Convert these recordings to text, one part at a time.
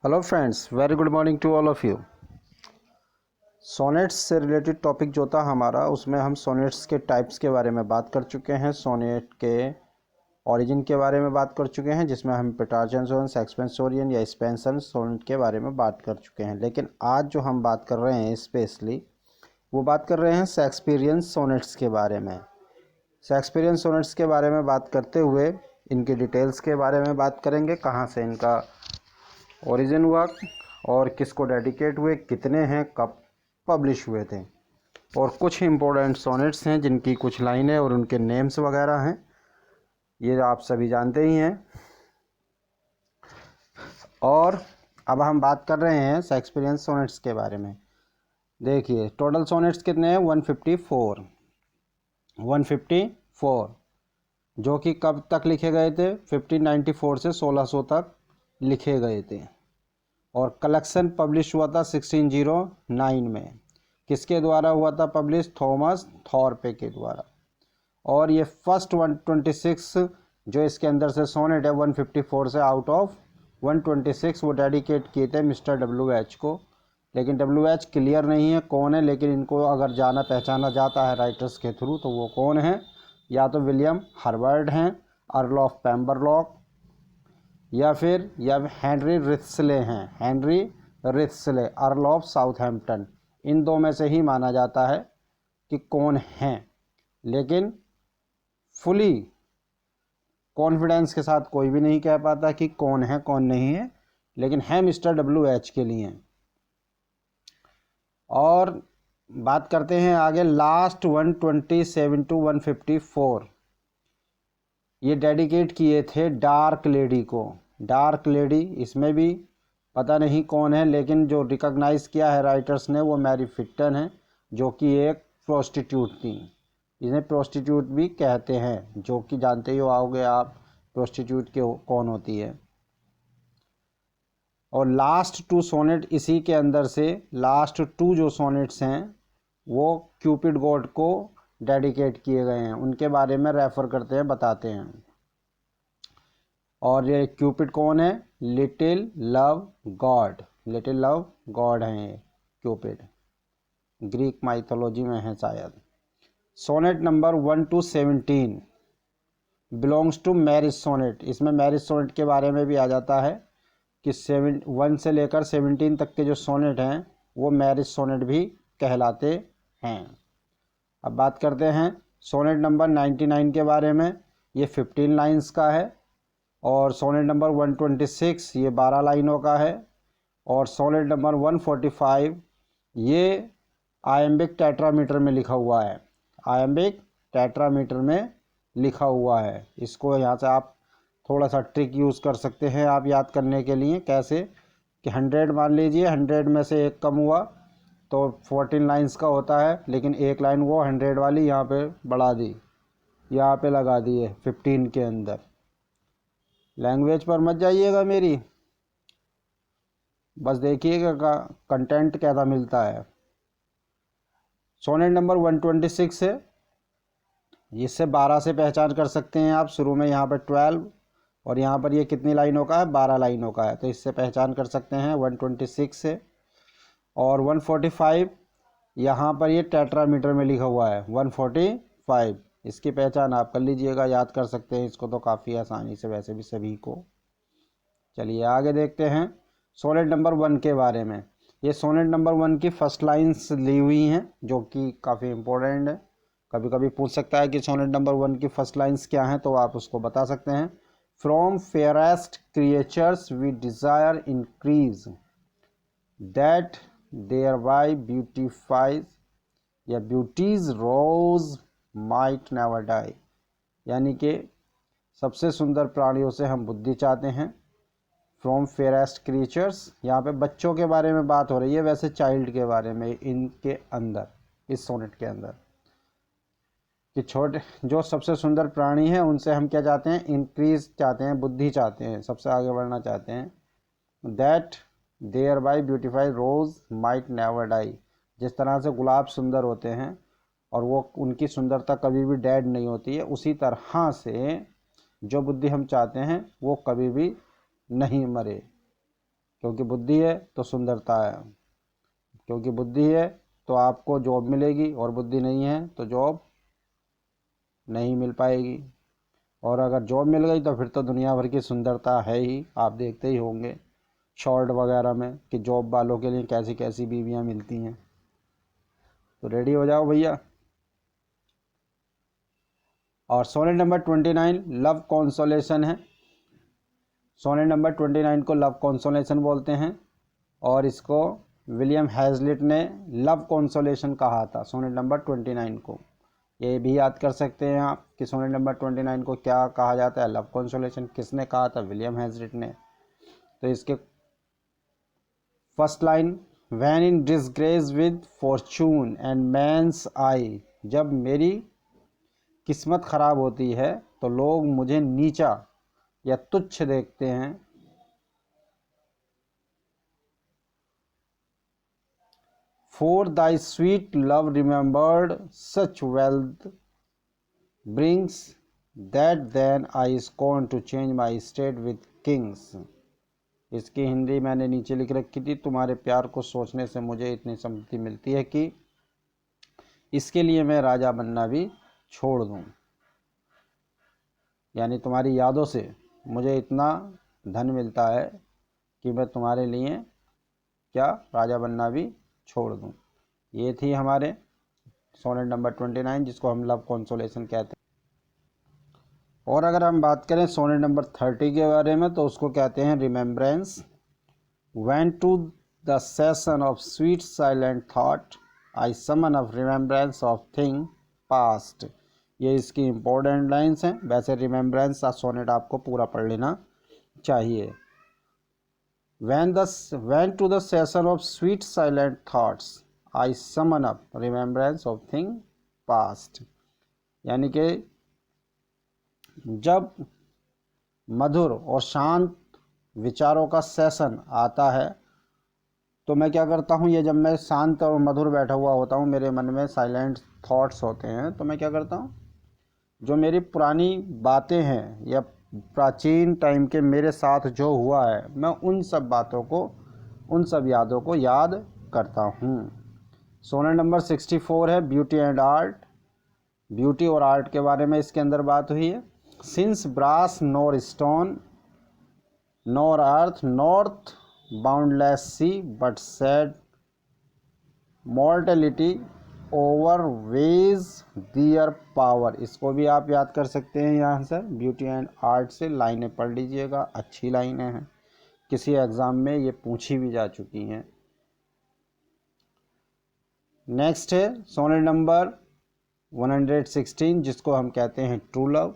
Hello friends, very good morning to all of you. Sonnets से related topic जो था हमारा, उसमें हम सोनेट्स के टाइप्स के बारे में बात कर चुके हैं। सोनेट के ओरिजिन के बारे में बात कर चुके हैं, जिसमें हम पेट्रार्चन सोनेट, एक्सपेंसोरियन या स्पेंसर सोनेट के बारे में बात कर चुके हैं। लेकिन आज जो हम बात कर रहे हैं स्पेशली, वो बात कर रहे हैं शेक्सपियरियन सोनेट्स के बारे में। शेक्सपियरियन सोनेट्स के बारे में बात करते हुए इनकी डिटेल्स के बारे में बात करेंगे, कहाँ से इनका ओरिजिन हुआ और किसको डेडिकेट हुए, कितने हैं, कब पब्लिश हुए थे, और कुछ इम्पोर्टेंट सोनेट्स हैं जिनकी कुछ लाइनें और उनके नेम्स वगैरह हैं, ये आप सभी जानते ही हैं। और अब हम बात कर रहे हैं शेक्सपियरियन सोनेट्स के बारे में। देखिए, टोटल सोनेट्स कितने हैं? 154 जो कि कब तक लिखे गए थे? 1594 से 1600 तक लिखे गए थे। और कलेक्शन पब्लिश हुआ था 1609 में। किसके द्वारा हुआ था पब्लिश? थॉमस थॉर्पे के द्वारा। और ये फर्स्ट 126 जो इसके अंदर से सोनेट है 154 से आउट ऑफ 126 वो डेडिकेट किए थे मिस्टर WH को। लेकिन WH क्लियर नहीं है कौन है, लेकिन इनको अगर जाना पहचाना जाता है राइटर्स के थ्रू तो वो कौन है? या तो विलियम हर्बर्ट हैं, अर्ल ऑफ पेम्बरलॉक, या हेनरी रिथ्सले हैं, हेनरी रिथ्सले अर्ल ऑफ साउथहैम्पटन। इन दो में से ही माना जाता है कि कौन हैं, लेकिन फुली कॉन्फिडेंस के साथ कोई भी नहीं कह पाता कि कौन है कौन नहीं है, लेकिन है मिस्टर WH के लिए। और बात करते हैं आगे, लास्ट 127 to 154 ये डेडिकेट किए थे डार्क लेडी को। डार्क लेडी, इसमें भी पता नहीं कौन है, लेकिन जो रिकॉग्नाइज किया है राइटर्स ने वो मैरी फिक्टन है, जो कि एक प्रोस्टिट्यूट थी। इन्हें प्रोस्टिट्यूट भी कहते हैं, जो कि जानते ही आओगे आप प्रोस्टिट्यूट के कौन होती है। और लास्ट टू सोनेट इसी के अंदर से, लास्ट टू जो सोनेट्स हैं वो क्यूपिड गॉड को डेडिकेट किए गए हैं, उनके बारे में रेफर करते हैं, बताते हैं। और ये क्यूपिड कौन है? Little love god, little love god हैं ये क्यूपिड, ग्रीक माइथोलॉजी में है शायद। Sonnet number 1 to 17 belongs to marriage sonnet. इसमें मैरिज सोनेट के बारे में भी आ जाता है कि 1 से लेकर 17 तक के जो सोनेट हैं वो मैरिज सोनेट भी कहलाते हैं। अब बात करते हैं सोनेट नंबर 99 के बारे में। ये 15 लाइन्स का है। और सोनेट नंबर 126 ये 12 लाइनों का है। और सोनेट नंबर 145 ये आयम्बिक टेट्रामीटर में लिखा हुआ है, आयम्बिक टेट्रामीटर में लिखा हुआ है। इसको यहाँ से आप थोड़ा सा ट्रिक यूज़ कर सकते हैं आप याद करने के लिए। कैसे कि 100 मान लीजिए, 100 में से एक कम हुआ तो 14 लाइन्स का होता है, लेकिन एक लाइन वो 100 वाली यहाँ पे बढ़ा दी, यहाँ पे लगा दी है 15 के अंदर। लैंग्वेज पर मत जाइएगा मेरी, बस देखिएगा कंटेंट कैसा मिलता है। सोनेट नंबर 126 है, इससे 12 से पहचान कर सकते हैं आप। शुरू में यहाँ पर 12 और यहाँ पर ये कितनी लाइनों का है? 12 लाइनों का है, तो इससे पहचान कर सकते हैं 126 से। और 145 यहाँ पर ये टेट्रामीटर में लिखा हुआ है 145, इसकी पहचान आप कर लीजिएगा, याद कर सकते हैं इसको तो काफ़ी आसानी से, वैसे भी सभी को। चलिए आगे देखते हैं सोनेट नंबर 1 के बारे में। ये सोनेट नंबर 1 की फर्स्ट लाइन्स ली हुई हैं, जो कि काफ़ी इम्पोर्टेंट है। कभी कभी पूछ सकता है कि सोनेट नंबर 1 की फर्स्ट लाइन्स क्या हैं, तो आप उसको बता सकते हैं। From fairest creatures we desire increase that thereby beautifies या beauty's rose might never die. यानी कि सबसे सुंदर प्राणियों से हम बुद्धि चाहते हैं। फ्रॉम फेयरेस्ट क्रिएचर्स, यहाँ पे बच्चों के बारे में बात हो रही है, वैसे चाइल्ड के बारे में इनके अंदर, इस सोनेट के अंदर, कि छोटे जो सबसे सुंदर प्राणी हैं उनसे हम क्या चाहते हैं? इंक्रीज चाहते हैं, बुद्धि चाहते हैं, सबसे आगे बढ़ना चाहते हैं। That thereby beautify rose might never die, जिस तरह से गुलाब सुंदर होते हैं और वो उनकी सुंदरता कभी भी डेड नहीं होती है, उसी तरह से जो बुद्धि हम चाहते हैं वो कभी भी नहीं मरे। क्योंकि बुद्धि है तो सुंदरता है, क्योंकि बुद्धि है तो आपको जॉब मिलेगी, और बुद्धि नहीं है तो जॉब नहीं मिल पाएगी। और अगर जॉब मिल गई तो फिर तो दुनिया भर की सुंदरता है ही, आप देखते ही होंगे शॉर्ट वगैरह में कि जॉब वालों के लिए कैसी कैसी बीवियां मिलती हैं। तो रेडी हो जाओ भैया। और सोनेट नंबर 29 लव कॉन्सोलेशन है। सोनेट नंबर 29 को लव कॉन्सोलेशन बोलते हैं, और इसको विलियम हैज़लिट ने लव कॉन्सोलेशन कहा था सोनेट नंबर 29 को। ये भी याद कर सकते हैं आप कि सोनेट नंबर 29 को क्या कहा जाता है, लव कॉन्सोलेशन किसने कहा था, विलियम हैज़लिट ने। तो इसके first line, when in disgrace with fortune and men's eye, जब मेरी किस्मत ख़राब होती है तो लोग मुझे नीचा या तुच्छ देखते हैं। For thy sweet love remembered such wealth brings that then I scorn to change my state with kings। इसकी हिंदी मैंने नीचे लिख रखी थी, तुम्हारे प्यार को सोचने से मुझे इतनी सम्मति मिलती है कि इसके लिए मैं राजा बनना भी छोड़ दूं। यानी तुम्हारी यादों से मुझे इतना धन मिलता है कि मैं तुम्हारे लिए क्या राजा बनना भी छोड़ दूं। ये थी हमारे सोनेट नंबर 29, जिसको हम लव कॉन्सोलेशन कहते हैं। और अगर हम बात करें सोनेट नंबर 30 के बारे में, तो उसको कहते हैं remembrance. When to the session of sweet silent thought I summon of remembrance of thing past। ये इसकी इम्पोर्टेंट लाइन्स हैं। वैसे रिमेम्बरेंस का सोनेट आपको पूरा पढ़ लेना चाहिए। When to the session of sweet silent thoughts I summon up remembrance of thing past। यानी कि जब मधुर और शांत विचारों का सेशन आता है तो मैं क्या करता हूँ, ये जब मैं शांत और मधुर बैठा हुआ होता हूँ, मेरे मन में साइलेंट थॉट्स होते हैं, तो मैं क्या करता हूँ, जो मेरी पुरानी बातें हैं या प्राचीन टाइम के मेरे साथ जो हुआ है, मैं उन सब बातों को, उन सब यादों को याद करता हूँ। सोनेट नंबर 64 है ब्यूटी एंड आर्ट। ब्यूटी और आर्ट के बारे में इसके अंदर बात हुई है। Since brass nor stone nor earth nor boundless sea but sad mortality over sways their power. इसको भी आप याद कर सकते हैं यहाँ से ब्यूटी एंड आर्ट से। लाइनें पढ़ लीजिएगा, अच्छी लाइनें हैं, किसी एग्ज़ाम में ये पूछी भी जा चुकी हैं। नेक्स्ट है सोनेट नंबर 116, जिसको हम कहते हैं ट्रू लव।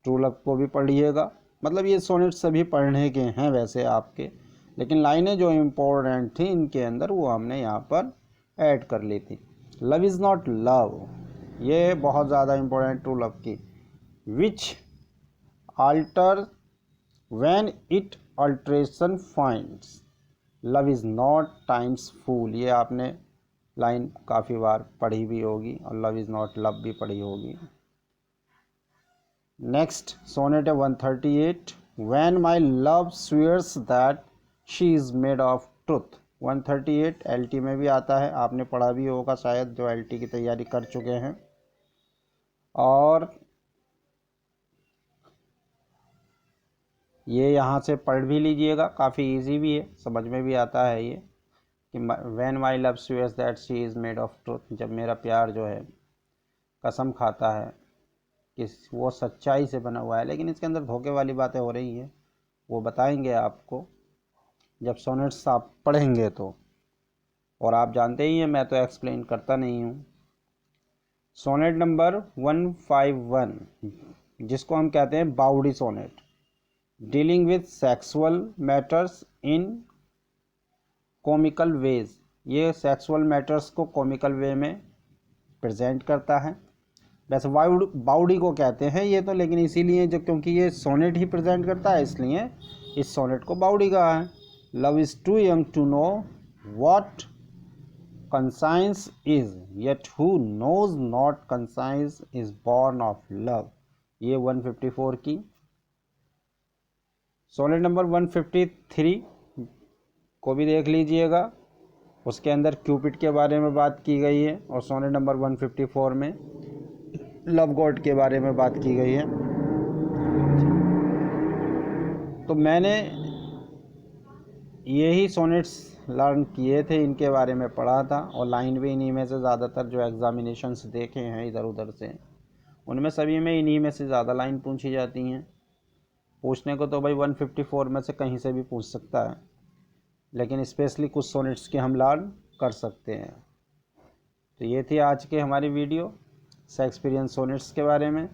ट्रू लव को भी पढ़िएगा। मतलब ये सोनेट सभी पढ़ने के हैं वैसे आपके, लेकिन लाइनें जो इम्पोर्टेंट थी इनके अंदर वो हमने यहाँ पर ऐड कर ली थी। लव इज़ नॉट लव, ये बहुत ज़्यादा इम्पोर्टेंट ट्रू लव की। Which alter when it alteration finds, love is not time's fool. ये आपने लाइन काफ़ी बार पढ़ी भी होगी, और लव इज़ नॉट लव भी पढ़ी होगी। नेक्स्ट सोनेट है 138, when my love swears that she is made of truth. 138 LT में भी आता है, आपने पढ़ा भी होगा शायद, जो LT की तैयारी कर चुके हैं। और ये यहाँ से पढ़ भी लीजिएगा, काफ़ी इजी भी है, समझ में भी आता है ये कि when my love swears that she is made of truth, जब मेरा प्यार जो है कसम खाता है कि वो सच्चाई से बना हुआ है। लेकिन इसके अंदर धोखे वाली बातें हो रही हैं, वो बताएंगे आपको जब सोनेट्स आप पढ़ेंगे तो। और आप जानते ही हैं, मैं तो एक्सप्लेन करता नहीं हूँ। सोनेट नंबर 151, जिसको हम कहते हैं bawdy sonnet, dealing with sexual matters in comical ways. ये सेक्सुअल मैटर्स को कॉमिकल वे में प्रेजेंट करता है। वैसे बाउडी को कहते हैं ये तो, लेकिन इसीलिए जो क्योंकि ये सोनेट ही प्रेजेंट करता है, इसलिए इस सोनेट को बाउडी कहा है। Love is too young to know what conscience is, yet who knows not conscience is born of love. ये 154 की। सोनेट नंबर 153, को भी देख लीजिएगा। उसके अंदर क्यूपिड के बारे में बात की गई है और सोनेट नंबर 154 में लव गॉड के बारे में बात की गई है। तो मैंने यही सोनेट्स लर्न किए थे, इनके बारे में पढ़ा था और लाइन भी इन्हीं में से ज़्यादातर जो एग्जामिनेशंस देखे हैं इधर उधर से, उनमें सभी में इन्हीं में से ज़्यादा लाइन पूछी जाती हैं। पूछने को तो भाई 154 में से कहीं से भी पूछ सकता है, लेकिन स्पेशली कुछ सोनेट्स के हम लर्न कर सकते हैं। तो ये थी आज की हमारी वीडियो शेक्सपियरियन सोनेट्स के बारे में।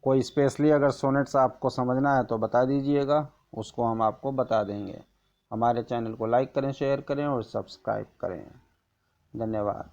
कोई स्पेशली अगर सोनेट्स आपको समझना है तो बता दीजिएगा, उसको हम आपको बता देंगे। हमारे चैनल को लाइक करें, शेयर करें और सब्सक्राइब करें। धन्यवाद।